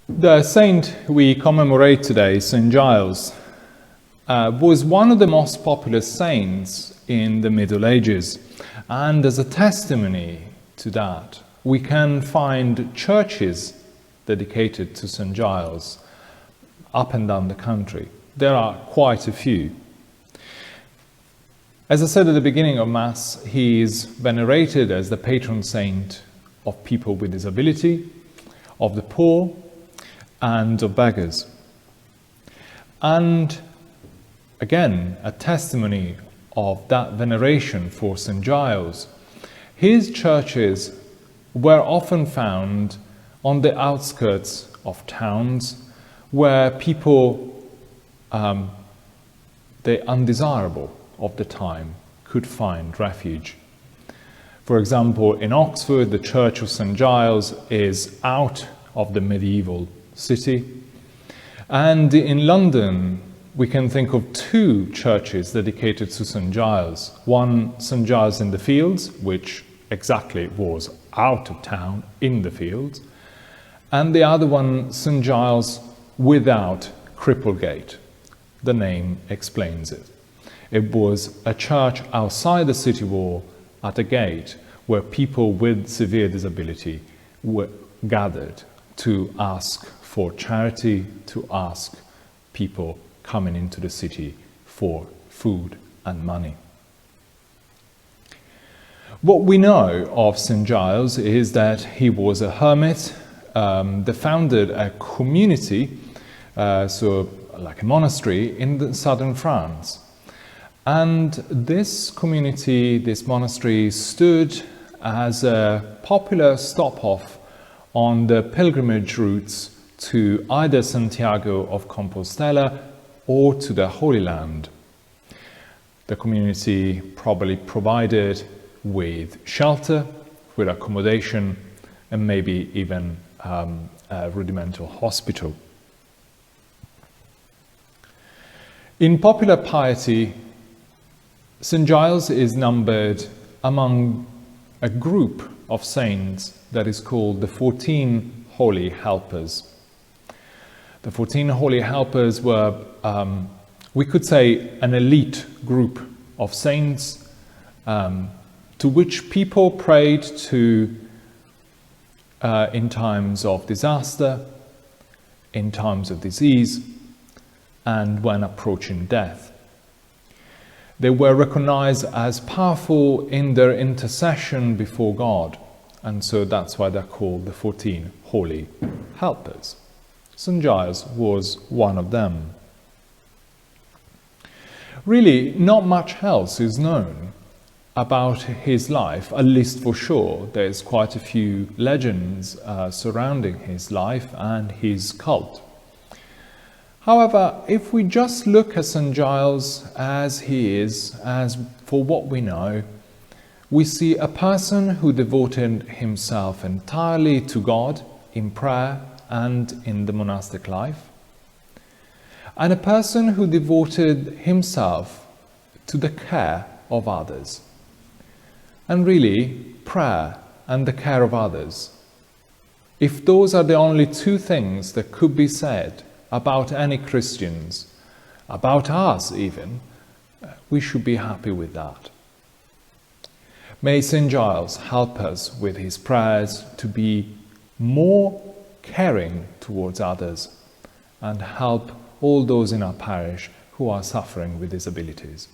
The saint we commemorate today, St. Giles, was one of the most popular saints in the Middle Ages. And as a testimony to that, we can find churches dedicated to St. Giles up and down the country. There are quite a few. As I said at the beginning of Mass, he is venerated as the patron saint of people with disability, of the poor, and of beggars. And again, a testimony of that veneration for St. Giles. His churches were often found on the outskirts of towns where people, the undesirable of the time, could find refuge. For example, in Oxford, the Church of St. Giles is out of the medieval city. And in London, we can think of two churches dedicated to St. Giles. One, St. Giles in the Fields, which exactly was out of town in the fields. And the other one, St. Giles without Cripplegate. The name explains it. It was a church outside the city wall at a gate where people with severe disability were gathered to ask for charity, to ask people coming into the city for food and money. What we know of St. Giles is that he was a hermit, that founded a community, so like a monastery in southern France. And this community, this monastery, stood as a popular stop-off on the pilgrimage routes to either Santiago of Compostela or to the Holy Land. The community probably provided with shelter, with accommodation, and maybe even a rudimental hospital. In popular piety, St. Giles is numbered among a group of saints that is called the 14 Holy Helpers. The 14 Holy Helpers were, we could say, an elite group of saints to which people prayed to in times of disaster, in times of disease, and when approaching death. They were recognized as powerful in their intercession before God, and so that's why they're called the 14 Holy Helpers. St. Giles was one of them. Really, not much else is known about his life, at least for sure. There's quite a few legends surrounding his life and his cult. However, if we just look at St. Giles as he is, as for what we know, we see a person who devoted himself entirely to God in prayer and in the monastic life, and a person who devoted himself to the care of others. And really, prayer and the care of others, if those are the only two things that could be said about any Christians, about us even, we should be happy with that. May St. Giles help us with his prayers to be more caring towards others and help all those in our parish who are suffering with disabilities.